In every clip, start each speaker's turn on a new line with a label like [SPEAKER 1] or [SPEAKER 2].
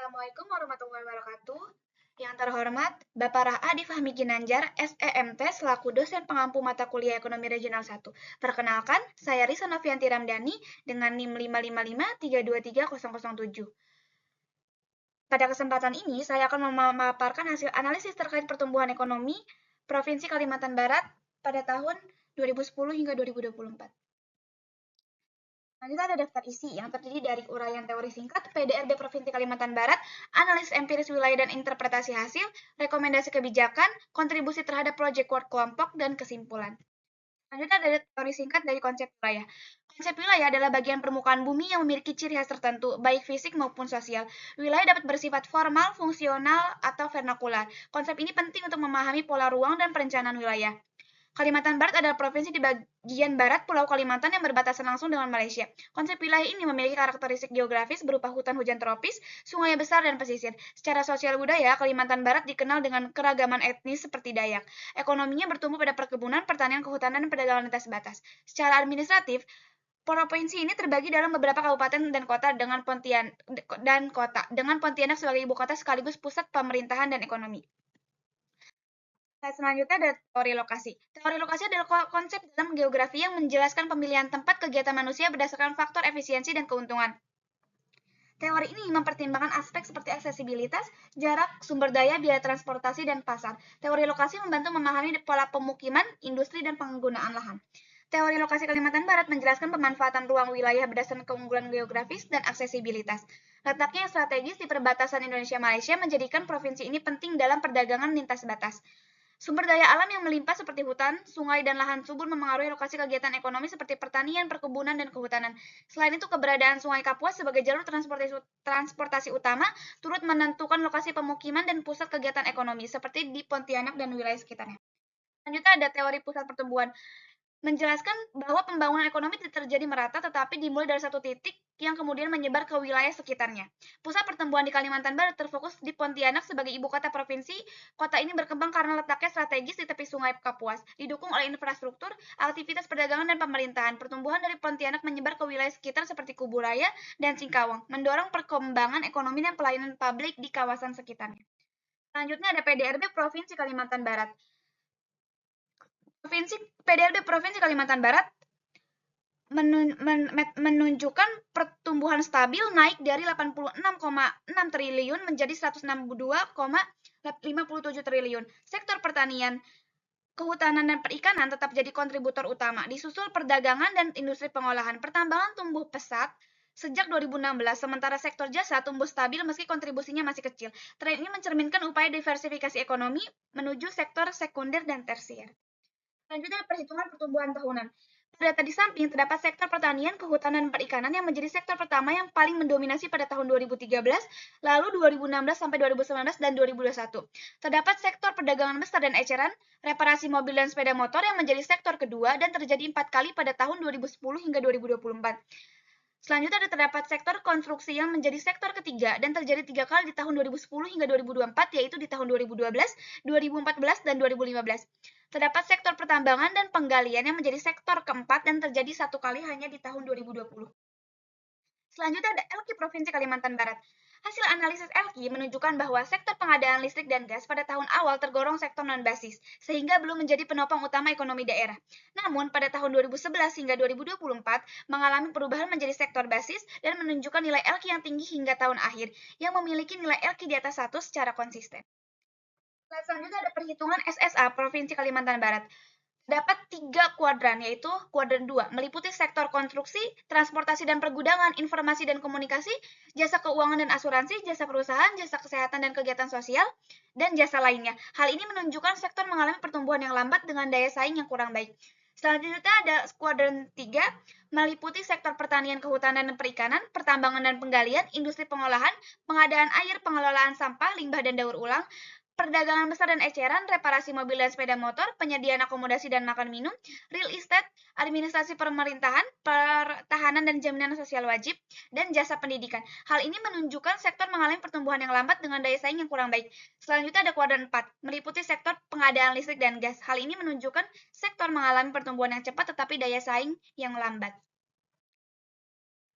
[SPEAKER 1] Assalamualaikum warahmatullahi wabarakatuh. Yang terhormat, Bapak Raadi Fahmi Ginanjar, SEMT, selaku dosen pengampu mata kuliah Ekonomi Regional 1. Perkenalkan, saya Risa Novianti Ramdhani dengan NIM 555323007. Pada kesempatan ini, saya akan memaparkan hasil analisis terkait pertumbuhan ekonomi Provinsi Kalimantan Barat pada tahun 2010 hingga 2024. Selanjutnya ada daftar isi yang terdiri dari uraian teori singkat, PDRB Provinsi Kalimantan Barat, analisis empiris wilayah dan interpretasi hasil, rekomendasi kebijakan, kontribusi terhadap proyek work kelompok, dan kesimpulan. Selanjutnya ada teori singkat dari konsep wilayah. Konsep wilayah adalah bagian permukaan bumi yang memiliki ciri khas tertentu, baik fisik maupun sosial. Wilayah dapat bersifat formal, fungsional, atau vernakular. Konsep ini penting untuk memahami pola ruang dan perencanaan wilayah. Kalimantan Barat adalah provinsi di bagian barat Pulau Kalimantan yang berbatasan langsung dengan Malaysia. Konsep wilayah ini memiliki karakteristik geografis berupa hutan hujan tropis, sungai besar, dan pesisir. Secara sosial budaya, Kalimantan Barat dikenal dengan keragaman etnis seperti Dayak. Ekonominya bertumbuh pada perkebunan, pertanian, kehutanan, dan perdagangan lintas batas. Secara administratif, provinsi ini terbagi dalam beberapa kabupaten dan kota dengan Pontianak sebagai ibu kota sekaligus pusat pemerintahan dan ekonomi. Selanjutnya ada teori lokasi. Teori lokasi adalah konsep dalam geografi yang menjelaskan pemilihan tempat kegiatan manusia berdasarkan faktor efisiensi dan keuntungan. Teori ini mempertimbangkan aspek seperti aksesibilitas, jarak, sumber daya, biaya transportasi, dan pasar. Teori lokasi membantu memahami pola pemukiman, industri, dan penggunaan lahan. Teori lokasi Kalimantan Barat menjelaskan pemanfaatan ruang wilayah berdasarkan keunggulan geografis dan aksesibilitas. Letaknya yang strategis di perbatasan Indonesia-Malaysia menjadikan provinsi ini penting dalam perdagangan lintas batas. Sumber daya alam yang melimpah seperti hutan, sungai, dan lahan subur memengaruhi lokasi kegiatan ekonomi seperti pertanian, perkebunan, dan kehutanan. Selain itu, keberadaan Sungai Kapuas sebagai jalur transportasi utama turut menentukan lokasi pemukiman dan pusat kegiatan ekonomi, seperti di Pontianak dan wilayah sekitarnya. Selanjutnya ada teori pusat pertumbuhan, menjelaskan bahwa pembangunan ekonomi tidak terjadi merata tetapi dimulai dari satu titik yang kemudian menyebar ke wilayah sekitarnya. Pusat pertumbuhan di Kalimantan Barat terfokus di Pontianak sebagai ibu kota provinsi. Kota ini berkembang karena letaknya strategis di tepi Sungai Kapuas, didukung oleh infrastruktur, aktivitas perdagangan, dan pemerintahan. Pertumbuhan dari Pontianak menyebar ke wilayah sekitar seperti Kuburaya dan Singkawang, mendorong perkembangan ekonomi dan pelayanan publik di kawasan sekitarnya. Selanjutnya ada PDRB Provinsi Kalimantan Barat. PDRB Provinsi Kalimantan Barat menunjukkan pertumbuhan stabil naik dari 86,6 triliun menjadi 162,57 triliun. Sektor pertanian, kehutanan, dan perikanan tetap jadi kontributor utama, disusul perdagangan dan industri pengolahan. Pertambangan tumbuh pesat sejak 2016, sementara sektor jasa tumbuh stabil meski kontribusinya masih kecil. Tren ini mencerminkan upaya diversifikasi ekonomi menuju sektor sekunder dan tersier. Selanjutnya perhitungan pertumbuhan tahunan. Pada data di samping terdapat sektor pertanian, kehutanan, dan perikanan yang menjadi sektor pertama yang paling mendominasi pada tahun 2013, lalu 2016 sampai 2019 dan 2021. Terdapat sektor perdagangan besar dan eceran, reparasi mobil dan sepeda motor yang menjadi sektor kedua dan terjadi 4 kali pada tahun 2010 hingga 2024. Selanjutnya terdapat sektor konstruksi yang menjadi sektor ketiga dan terjadi 3 kali di tahun 2010 hingga 2024, yaitu di tahun 2012, 2014, dan 2015. Terdapat sektor pertambangan dan penggalian yang menjadi sektor keempat dan terjadi 1 kali hanya di tahun 2020. Selanjutnya ada LQ Provinsi Kalimantan Barat. Hasil analisis LQ menunjukkan bahwa sektor pengadaan listrik dan gas pada tahun awal tergolong sektor non-basis, sehingga belum menjadi penopang utama ekonomi daerah. Namun, pada tahun 2011 hingga 2024 mengalami perubahan menjadi sektor basis dan menunjukkan nilai LQ yang tinggi hingga tahun akhir, yang memiliki nilai LQ di atas 1 secara konsisten. Selanjutnya ada perhitungan SSA Provinsi Kalimantan Barat. Dapat 3 kuadran, yaitu kuadran 2, meliputi sektor konstruksi, transportasi dan pergudangan, informasi dan komunikasi, jasa keuangan dan asuransi, jasa perusahaan, jasa kesehatan dan kegiatan sosial, dan jasa lainnya. Hal ini menunjukkan sektor mengalami pertumbuhan yang lambat dengan daya saing yang kurang baik. Selanjutnya ada kuadran 3, meliputi sektor pertanian, kehutanan, dan perikanan, pertambangan dan penggalian, industri pengolahan, pengadaan air, pengelolaan sampah, limbah dan daur ulang, perdagangan besar dan eceran, reparasi mobil dan sepeda motor, penyediaan akomodasi dan makan minum, real estate, administrasi pemerintahan, pertahanan dan jaminan sosial wajib, dan jasa pendidikan. Hal ini menunjukkan sektor mengalami pertumbuhan yang lambat dengan daya saing yang kurang baik. Selanjutnya ada kuadran 4, meliputi sektor pengadaan listrik dan gas. Hal ini menunjukkan sektor mengalami pertumbuhan yang cepat tetapi daya saing yang lambat.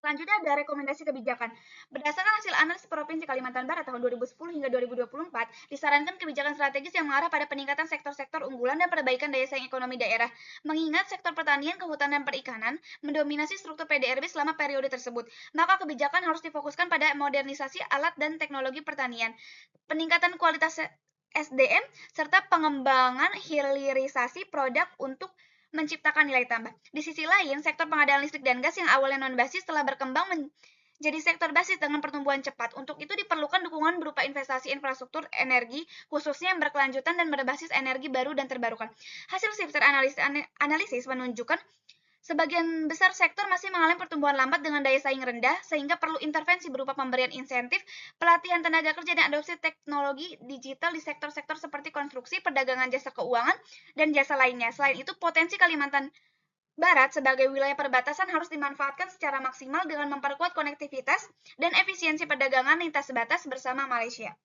[SPEAKER 1] Selanjutnya ada rekomendasi kebijakan. Berdasarkan hasil analisis Provinsi Kalimantan Barat tahun 2010 hingga 2024, disarankan kebijakan strategis yang mengarah pada peningkatan sektor-sektor unggulan dan perbaikan daya saing ekonomi daerah. Mengingat sektor pertanian, kehutanan, dan perikanan mendominasi struktur PDRB selama periode tersebut, maka kebijakan harus difokuskan pada modernisasi alat dan teknologi pertanian, peningkatan kualitas SDM, serta pengembangan hilirisasi produk untuk menciptakan nilai tambah. Di sisi lain, sektor pengadaan listrik dan gas yang awalnya non-basis telah berkembang menjadi sektor basis dengan pertumbuhan cepat. Untuk itu diperlukan dukungan berupa investasi infrastruktur energi, khususnya yang berkelanjutan dan berbasis energi baru dan terbarukan. Hasil Sipser analisis menunjukkan sebagian besar sektor masih mengalami pertumbuhan lambat dengan daya saing rendah, sehingga perlu intervensi berupa pemberian insentif, pelatihan tenaga kerja, dan adopsi teknologi digital di sektor-sektor seperti konstruksi, perdagangan jasa keuangan, dan jasa lainnya. Selain itu, potensi Kalimantan Barat sebagai wilayah perbatasan harus dimanfaatkan secara maksimal dengan memperkuat konektivitas dan efisiensi perdagangan lintas batas bersama Malaysia.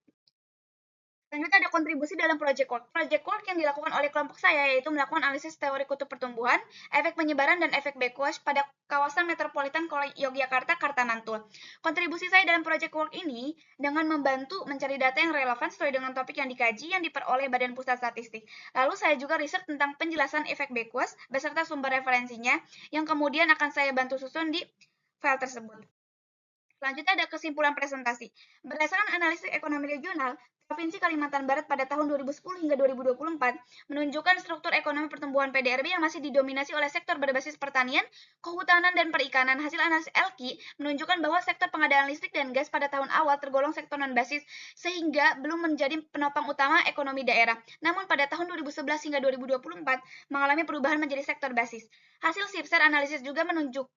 [SPEAKER 1] Selanjutnya ada kontribusi dalam project work. Project work yang dilakukan oleh kelompok saya yaitu melakukan analisis teori kutub pertumbuhan, efek penyebaran, dan efek backwash pada kawasan metropolitan Yogyakarta, Kartamantul. Kontribusi saya dalam project work ini dengan membantu mencari data yang relevan sesuai dengan topik yang dikaji yang diperoleh Badan Pusat Statistik. Lalu saya juga riset tentang penjelasan efek backwash beserta sumber referensinya yang kemudian akan saya bantu susun di file tersebut. Selanjutnya ada kesimpulan presentasi. Berdasarkan analisis ekonomi regional, Provinsi Kalimantan Barat pada tahun 2010 hingga 2024 menunjukkan struktur ekonomi pertumbuhan PDRB yang masih didominasi oleh sektor berbasis pertanian, kehutanan, dan perikanan. Hasil analisis LQ menunjukkan bahwa sektor pengadaan listrik dan gas pada tahun awal tergolong sektor non-basis sehingga belum menjadi penopang utama ekonomi daerah. Namun pada tahun 2011 hingga 2024 mengalami perubahan menjadi sektor basis. Hasil Sipser analisis juga menunjukkan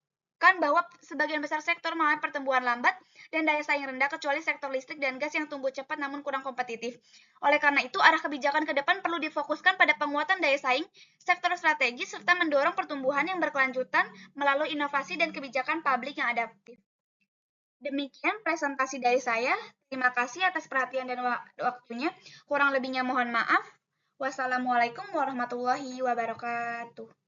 [SPEAKER 1] bahwa sebagian besar sektor mengalami pertumbuhan lambat dan daya saing rendah kecuali sektor listrik dan gas yang tumbuh cepat namun kurang kompetitif. Oleh karena itu, arah kebijakan ke depan perlu difokuskan pada penguatan daya saing, sektor strategis, serta mendorong pertumbuhan yang berkelanjutan melalui inovasi dan kebijakan publik yang adaptif. Demikian presentasi dari saya. Terima kasih atas perhatian dan waktunya. Kurang lebihnya mohon maaf. Wassalamualaikum warahmatullahi wabarakatuh.